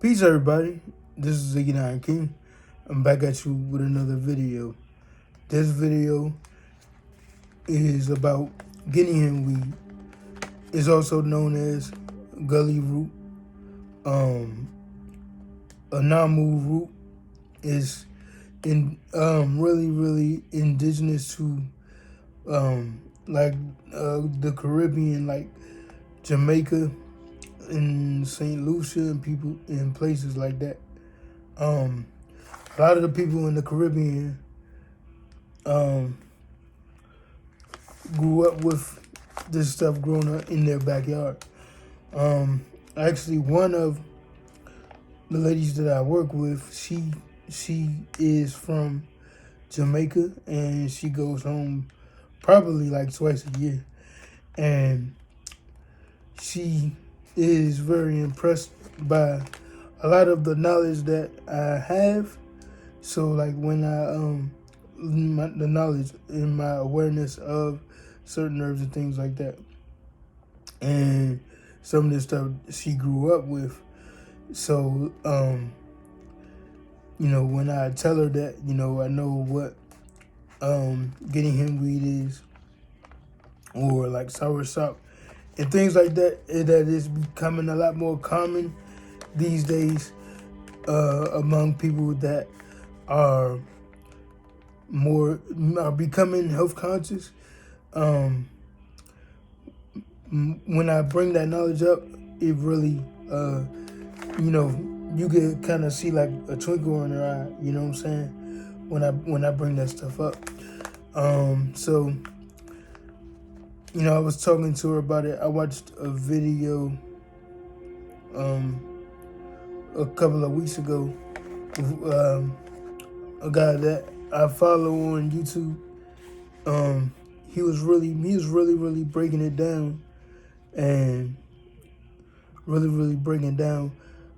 Peace, everybody. This is Ziggy King. I'm back at you with another video. This video is about guinea hen weed. It's also known as gully root. Anamu root is really indigenous to the Caribbean, like Jamaica and St. Lucia and people in places like that. A lot of the people in the Caribbean grew up with this stuff growing up in their backyard. Actually, one of the ladies that I work with, she is from Jamaica, and she goes home probably like twice a year, and she is very impressed by a lot of the knowledge that I have. So like when the knowledge and my awareness of certain herbs and things like that, and some of the stuff she grew up with. So when I tell her that I know what guinea hen weed is, or like soursop and things like that, that is becoming a lot more common these days among people that are becoming health conscious. When I bring that knowledge up, it really you can kind of see like a twinkle in her eye, you know what I'm saying, when I bring that stuff up. So I was talking to her about it. I watched a video a couple of weeks ago with a guy that I follow on YouTube. He was really breaking it down, and really breaking down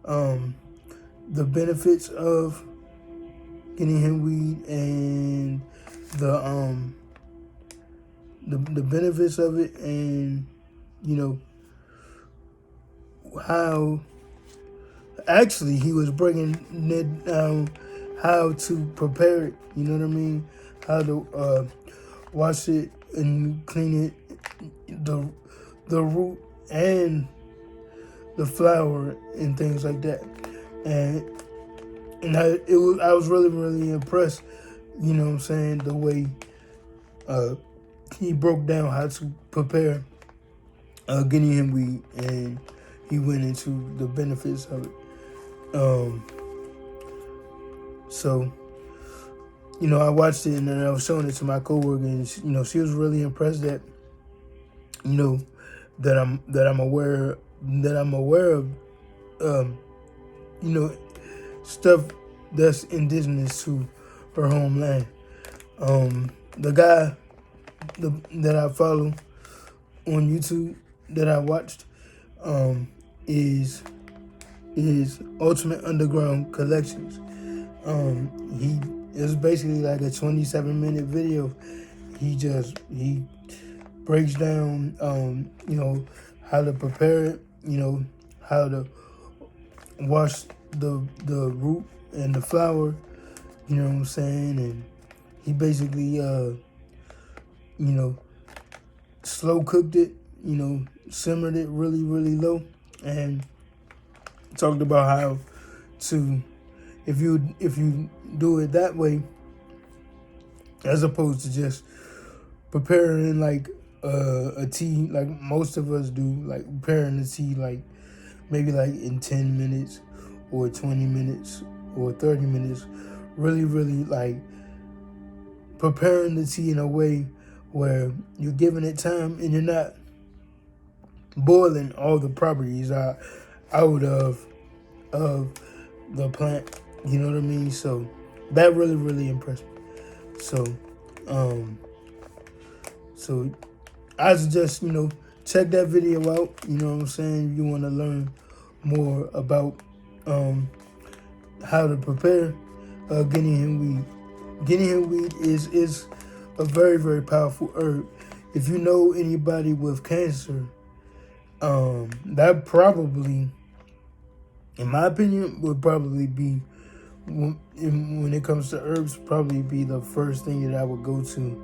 the benefits of guinea hen weed and the benefits of it, and how actually he was breaking it down, how to prepare it, you know what I mean, how to wash it and clean it, the root and the flower and things like that. And I was really impressed, you know what I'm saying, the way he broke down how to prepare guinea hen weed, and he went into the benefits of it. So I watched it, and then I was showing it to my coworker, and she was really impressed that that I'm aware of stuff that's indigenous to her homeland. The guy that I follow on YouTube that I watched is Ultimate Underground Collections. He is basically like a 27-minute video. He breaks down how to prepare it, how to wash the root and the flower, you know what I'm saying, and he basically slow cooked it, simmered it really low, and talked about how to, if you do it that way, as opposed to just preparing like a tea like most of us do, like preparing the tea like maybe like in 10 minutes or 20 minutes or 30 minutes, really like preparing the tea in a way where you're giving it time and you're not boiling all the properties out of the plant, you know what I mean? So that really impressed me. So I suggest check that video out, you know what I'm saying, if you want to learn more about how to prepare guinea hen weed. Guinea hen weed is a very powerful herb. If you know anybody with cancer, that probably in my opinion, would probably be, when it comes to herbs, probably be the first thing that I would go to.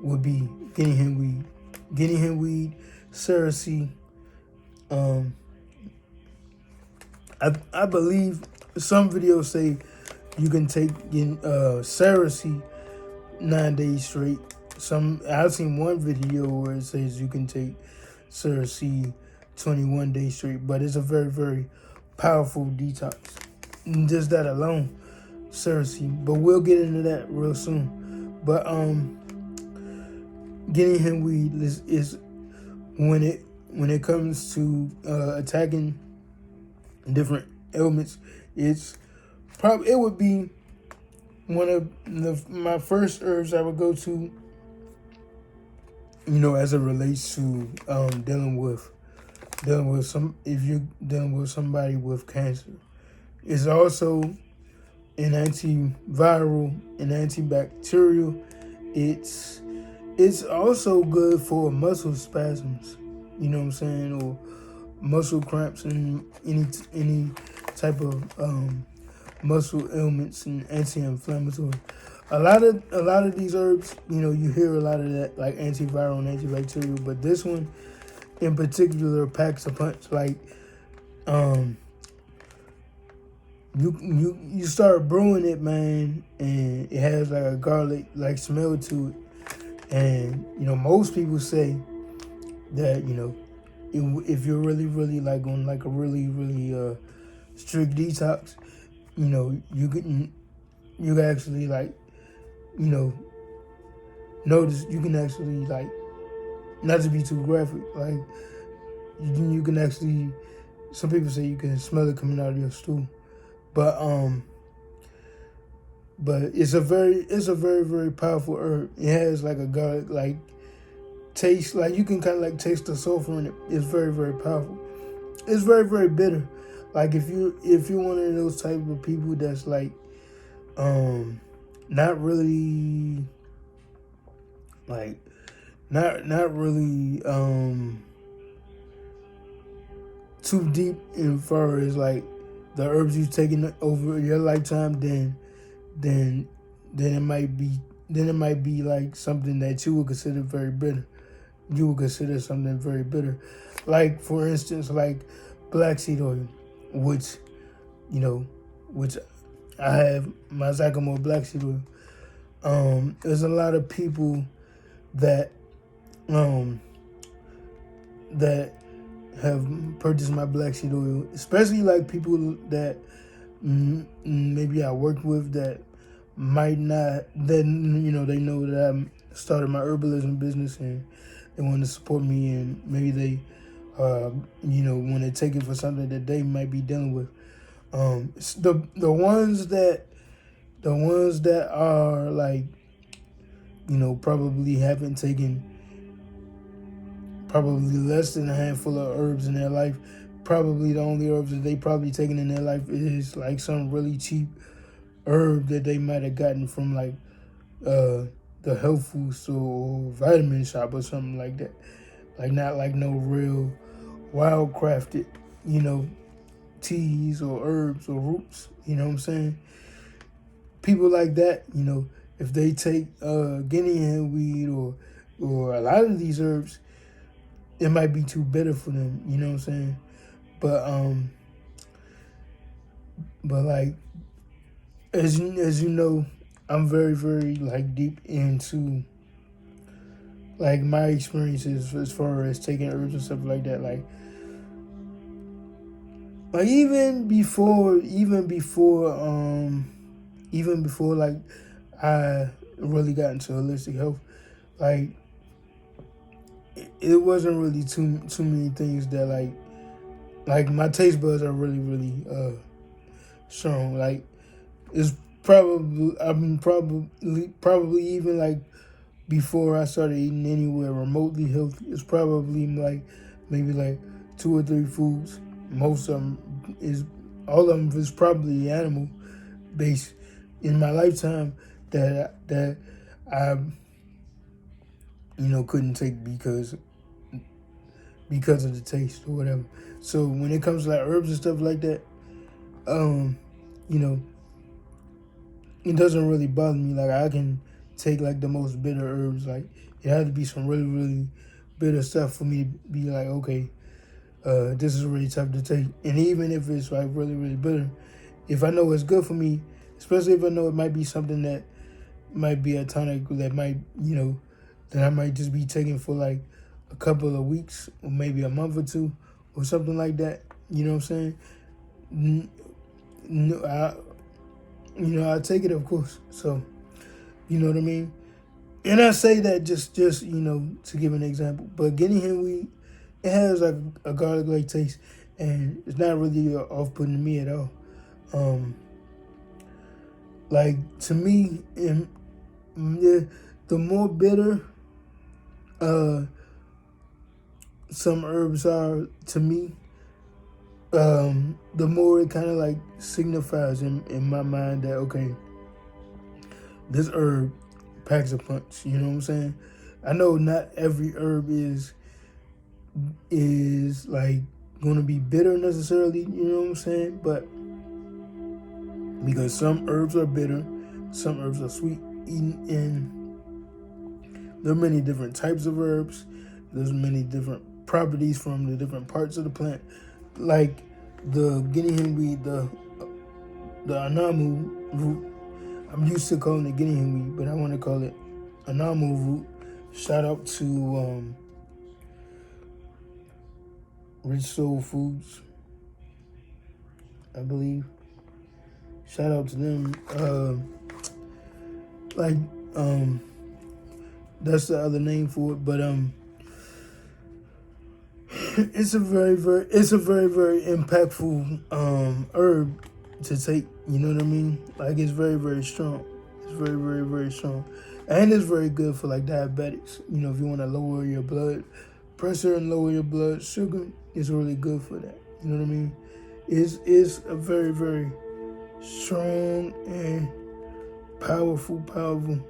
Would be guinea hen weed, cerasee. Um, I believe some videos say you can take cerasee 9 days straight. I've seen one video where it says you can take cerasee 21 days straight, but it's a very, very powerful detox. Just that alone, cerasee. But we'll get into that real soon. But guinea hen weed is when it comes to attacking different ailments, it would be one of my first herbs I would go to, as it relates to dealing with if you're dealing with somebody with cancer. It's also an antiviral and antibacterial. It's also good for muscle spasms, you know what I'm saying, or muscle cramps and any type of muscle ailments, and anti-inflammatory. A lot of these herbs, you hear a lot of that, like antiviral and antibacterial, but this one in particular packs a punch. Like you start brewing it, man, and it has like a garlic like smell to it. And most people say that if you're really, really like on like a really, really strict detox, you can actually like notice. You can actually like, not to be too graphic, like you can actually, some people say you can smell it coming out of your stool, but it's a very, very powerful herb. It has like a garlic like taste, like you can kind of like taste the sulfur in it. It's very, very powerful. It's very, very bitter. Like if you're one of those type of people that's like not really like not really too deep in far as like the herbs you've taken over your lifetime, then it might be like something that you would consider very bitter. You would consider something very bitter. Like for instance, like black seed oil, which I have my Zycamore black seed oil. There's a lot of people that that have purchased my black seed oil, especially like people that maybe I work with that might not, that they know that I started my herbalism business and they want to support me, and maybe they want to take it for something that they might be dealing with. The ones that are like probably haven't taken probably less than a handful of herbs in their life. Probably the only herbs that they probably taken in their life is like some really cheap herb that they might have gotten from like the health food store or vitamin shop or something like that. Like not like no real wild crafted, teas or herbs or roots. You know what I'm saying? People like that, if they take guinea hen weed or a lot of these herbs, it might be too bitter for them. You know what I'm saying? But like as you know, I'm very, very like deep into like my experiences as far as taking herbs and stuff like that. Like even before like I really got into holistic health, like it wasn't really too many things that like my taste buds are really, really strong. Like it's probably even like before I started eating anywhere remotely healthy, it's probably like maybe like 2 or 3 foods. Most of them all of them is probably animal based in my lifetime that I couldn't take because because of the taste or whatever. So when it comes to like herbs and stuff like that, you know, it doesn't really bother me. Like I can take like the most bitter herbs. Like it had to be some really, really bitter stuff for me to be like, okay, this is really tough to take. And even if it's like really, really bitter, if I know it's good for me, especially if I know it might be something that might be a tonic that might, that I might just be taking for like a couple of weeks or maybe a month or two or something like that. You know what I'm saying? No, I take it, of course. So, you know what I mean? And I say that just to give an example. But guinea hen weed, it has like a garlic-like taste, and it's not really off-putting to me at all. Like to me, the more bitter some herbs are to me, the more it kind of like signifies in my mind that, okay, this herb packs a punch. You know what I'm saying? I know not every herb is like going to be bitter necessarily. You know what I'm saying? But because some herbs are bitter, some herbs are sweet. And there are many different types of herbs. There's many different properties from the different parts of the plant. Like the guinea hen weed, the Anamu root. I'm used to calling it guinea hen weed, but I want to call it Anamu root. Shout out to Rich Soul Foods, I believe. Shout out to them. That's the other name for it, but it's a very, very impactful herb to take. You know what I mean? Like it's very, very strong. It's very, very, very strong, and it's very good for like diabetics. You know, if you want to lower your blood pressure and lower your blood sugar, it's really good for that. You know what I mean? It's a very, very strong and powerful herb.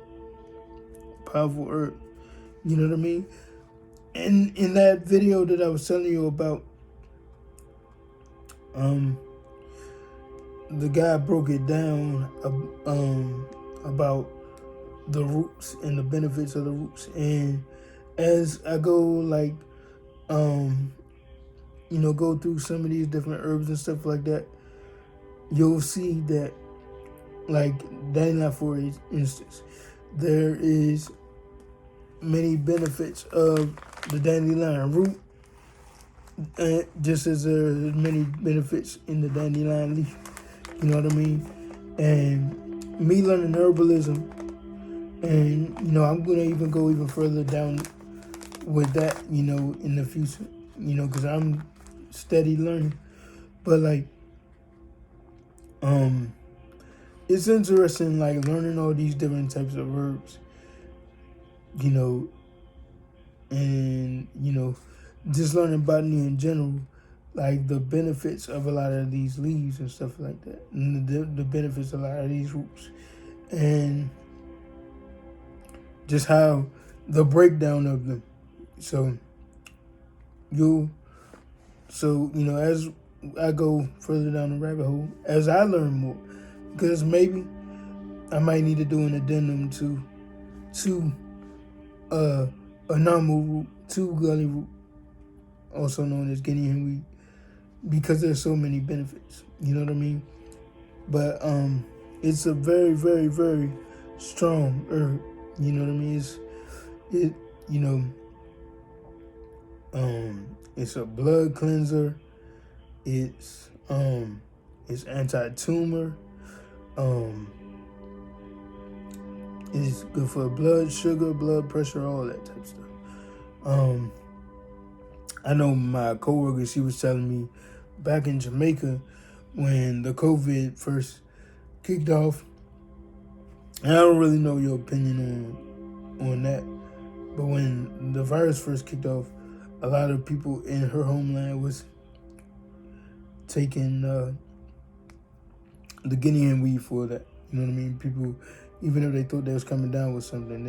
You know what I mean? And in that video that I was telling you about, the guy broke it down about the roots and the benefits of the roots. And as I go like go through some of these different herbs and stuff like that, you'll see that, like dandelion, for instance, there is many benefits of the dandelion root, and just as there are many benefits in the dandelion leaf. You know what I mean? And me learning herbalism, and I'm gonna even go even further down with that, in the future, because I'm steady learning. But like, it's interesting, like learning all these different types of herbs, and just learning botany in general, like the benefits of a lot of these leaves and stuff like that, and the benefits of a lot of these roots, and just how the breakdown of them. So as I go further down the rabbit hole, as I learn more, because maybe I might need to do an addendum to Anamu root, to gully root, also known as guinea hen weed, because there's so many benefits. You know what I mean? But it's a very, very, very strong herb. You know what I mean? It's a blood cleanser. It's anti-tumor. It's good for blood sugar, blood pressure, all that type of stuff. I know my coworker, she was telling me back in Jamaica when the COVID first kicked off, and I don't really know your opinion on that, but when the virus first kicked off, a lot of people in her homeland was taking the guinea hen weed for that. You know what I mean? People, even if they thought they was coming down with something,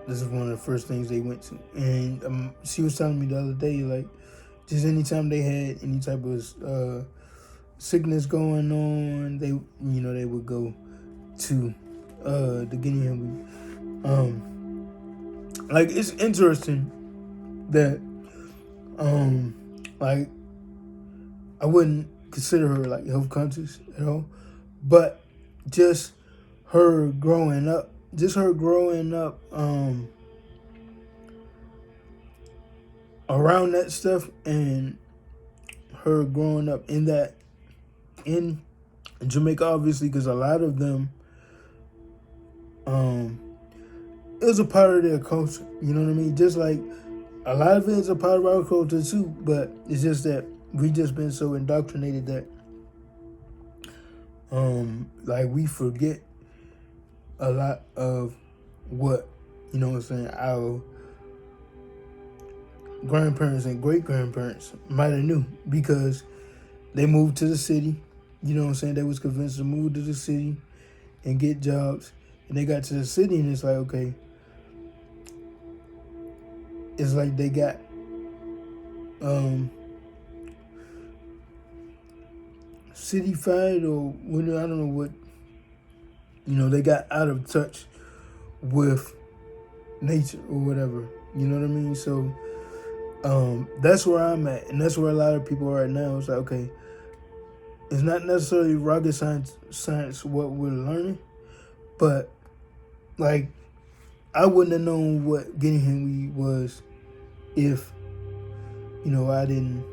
this is one of the first things they went to. And she was telling me the other day, like, just anytime they had any type of sickness going on, they would go to the guinea hen. Like, it's interesting that like, I wouldn't consider her like health conscious at all, but just her growing up, around that stuff, and her growing up in Jamaica, obviously, because a lot of them, it was a part of their culture. You know what I mean? Just like a lot of it is a part of our culture too, but it's just that we just been so indoctrinated that like, we forget a lot of what, you know what I'm saying, our grandparents and great grandparents might have knew, because they moved to the city. You know what I'm saying? They was convinced to move to the city and get jobs, and they got to the city, and it's like, okay, it's like they got cityfied, or what, I don't know what, they got out of touch with nature or whatever. You know what I mean? So that's where I'm at, and that's where a lot of people are right now. It's like, okay, it's not necessarily rocket science what we're learning, but like, I wouldn't have known what guinea hen weed was if, I didn't,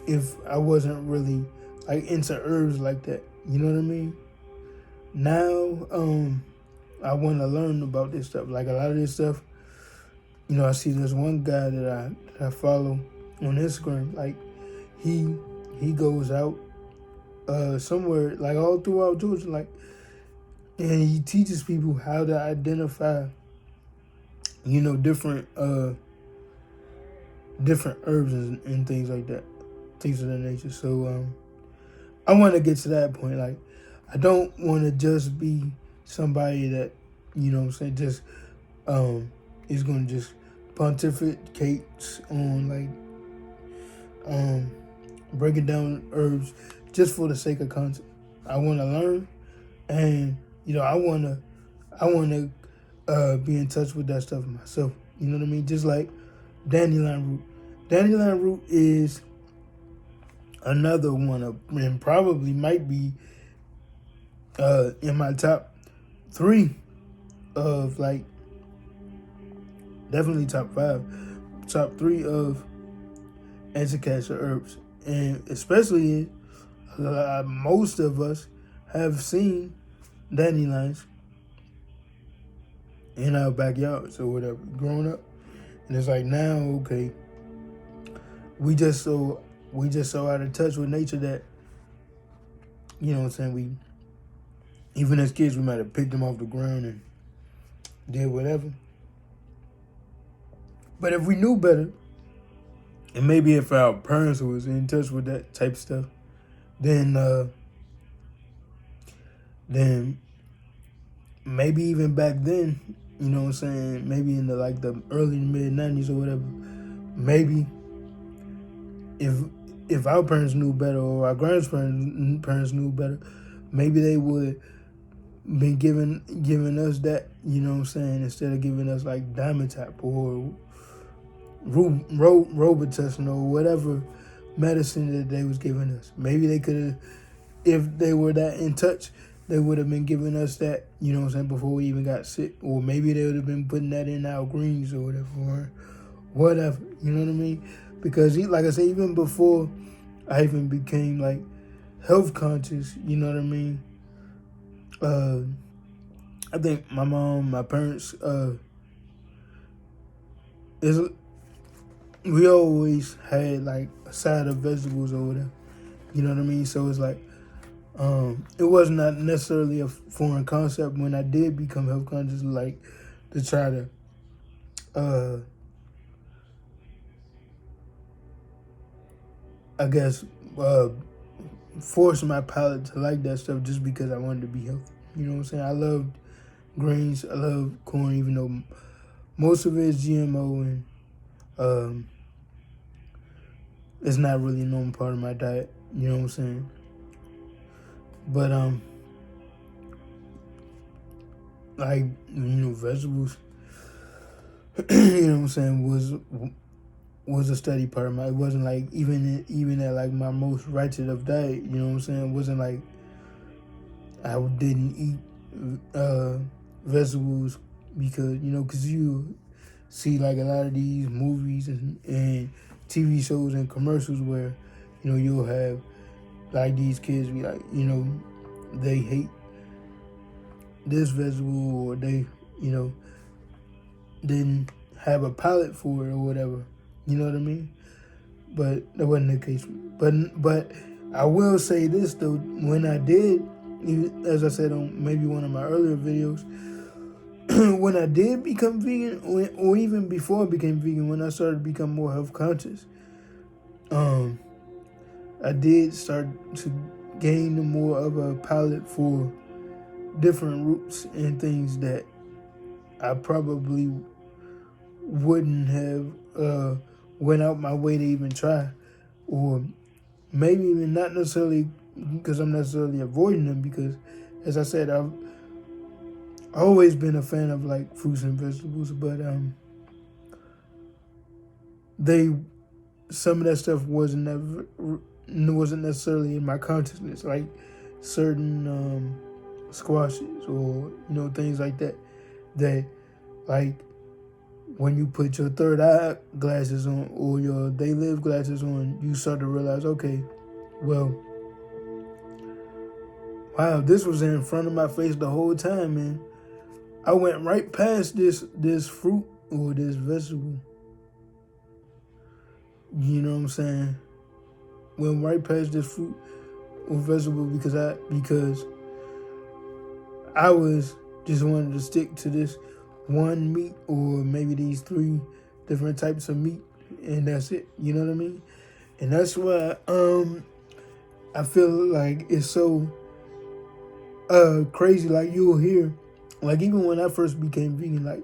if I wasn't really like into herbs like that. You know what I mean? Now, I want to learn about this stuff. Like, a lot of this stuff, I see this one guy that I follow on Instagram. Like, he goes out somewhere, like, all throughout Georgia, like, and he teaches people how to identify, different herbs and things like that, things of that nature. So I want to get to that point. Like, I don't want to just be somebody that, just is going to just pontificate on, like, breaking down herbs just for the sake of content. I want to learn, and I want to be in touch with that stuff myself. You know what I mean? Just like dandelion root. Dandelion root is another one of, and probably might be in my top 3 of, like, definitely top 3 of anti-cancer herbs. And especially most of us have seen dandelions in our backyards or whatever, growing up. And it's like, now, okay, we just so out of touch with nature that, you know what I'm saying, we, even as kids, we might have picked them off the ground and did whatever. But if we knew better, and maybe if our parents was in touch with that type of stuff, then maybe even back then, you know what I'm saying, maybe in the early to mid 90s or whatever, maybe if our parents knew better, or our grandparents knew better, maybe they would be giving us that, you know what I'm saying, instead of giving us like Dimetap or Robitussin or whatever medicine that they was giving us. Maybe they could have, if they were that in touch, they would have been giving us that, you know what I'm saying, before we even got sick. Or maybe they would have been putting that in our greens or whatever, you know what I mean? Because, like I said, even before I even became, like, health conscious, you know what I mean? I think my mom, my parents, we always had, like, a side of vegetables or whatever, you know what I mean? So it's like, it was not necessarily a foreign concept when I did become health conscious, like, to try to, I guess, force my palate to like that stuff just because I wanted to be healthy. You know what I'm saying? I loved grains. I love corn, even though most of it is GMO and it's not really a normal part of my diet. You know what I'm saying? But like, vegetables. You know what I'm saying, was a steady part of my. It wasn't like even at like my most righteous of diet. You know what I'm saying? It wasn't like I didn't eat vegetables because because you see like a lot of these movies and TV shows and commercials where you'll have like these kids be like they hate this vegetable or they didn't have a palate for it or whatever. You know what I mean? But that wasn't the case. But I will say this though, when I did, as I said on maybe one of my earlier videos, when I did become vegan, or even before I became vegan, when I started to become more health conscious, I did start to gain more of a palate for different roots and things that I probably wouldn't have went out my way to even try, or maybe even not necessarily because I'm necessarily avoiding them, because as I said, I've always been a fan of like fruits and vegetables, but some of that stuff wasn't necessarily in my consciousness, like certain squashes or things like that like when you put your third eye glasses on or your They Live glasses on, you start to realize, okay, well, wow, this was in front of my face the whole time, man. I went right past this fruit or this vegetable. You know what I'm saying? Went right past this fruit or vegetable because I was just wanted to stick to this one meat or maybe these 3 different types of meat, and that's it. You know what I mean? And that's why I feel like it's so crazy. Like you'll hear, like even when I first became vegan, like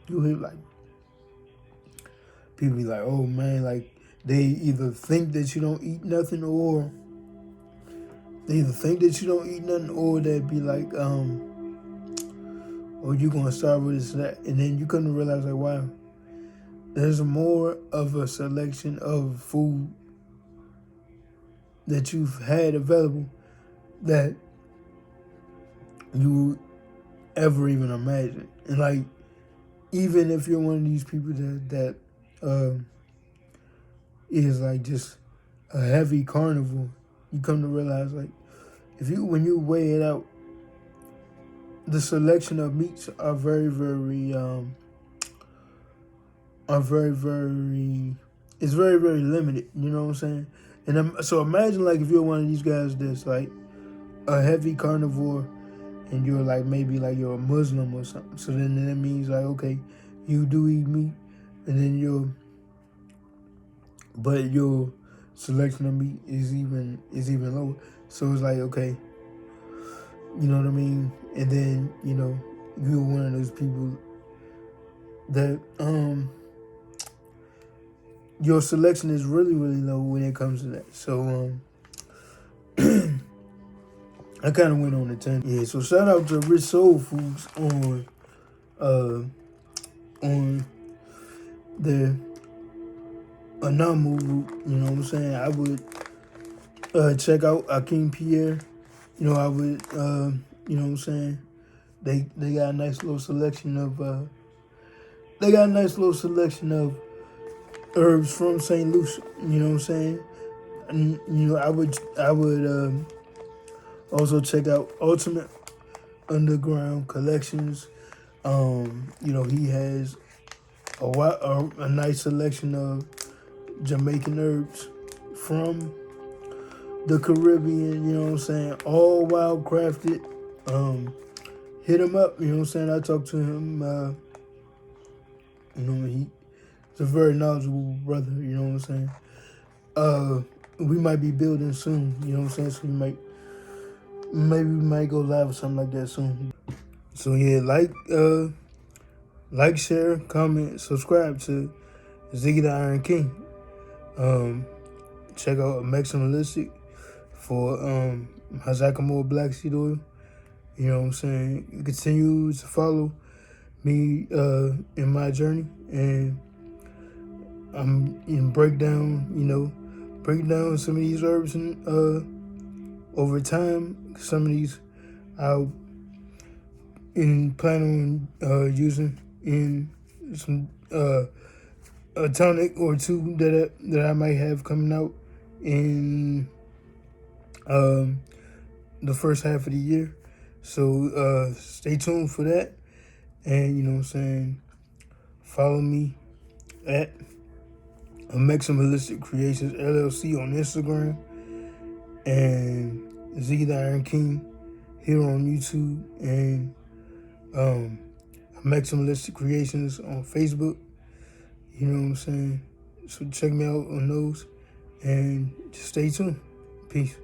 you'll hear like people be like, oh man, like they either think that you don't eat nothing or they'd be like, or you gonna starve with this and that. And then you come to realize like, wow, there's more of a selection of food that you've had available that you ever even imagine. And like, even if you're one of these people that is like just a heavy carnivore, you come to realize like when you weigh it out, the selection of meats are very, very it's very, very limited. You know what I'm saying? And so imagine like if you're one of these guys that's like a heavy carnivore and you're like maybe like you're a Muslim or something. So then that means like, okay, you do eat meat, and then but your selection of meat is even lower. So it's like, okay, you know what I mean? And then, you're one of those people that your selection is really, really low when it comes to that. So I kind of went on a tangent. Yeah, so shout out to Rich Soul Foods on the Anamu Root. You know what I'm saying? I would check out Akeem Pierre. I would, you know what I'm saying? They got a nice little selection of herbs from St. Lucia. You know what I'm saying? And I would also check out Ultimate Underground Collections. He has a nice selection of Jamaican herbs from the Caribbean, you know what I'm saying? All wild crafted. Hit him up, you know what I'm saying? I talked to him, he's a very knowledgeable brother, you know what I'm saying? We might be building soon, you know what I'm saying? So maybe we might go live or something like that soon. So yeah, like, share, comment, subscribe to Ziggy the Iron King. Check out Maximalistic for Hazakamore Black Seed Oil. You know what I'm saying? Continue to follow me in my journey, and I'm in break down some of these herbs and over time. Some of these I'll plan on using in some a tonic or two that I might have coming out in the first half of the year. So stay tuned for that. And you know what I'm saying, follow me at Maximalistic Creations LLC on Instagram, and Z the Iron King here on YouTube, and Maximalistic Creations on Facebook. You know what I'm saying? So check me out on those, and just stay tuned. Peace.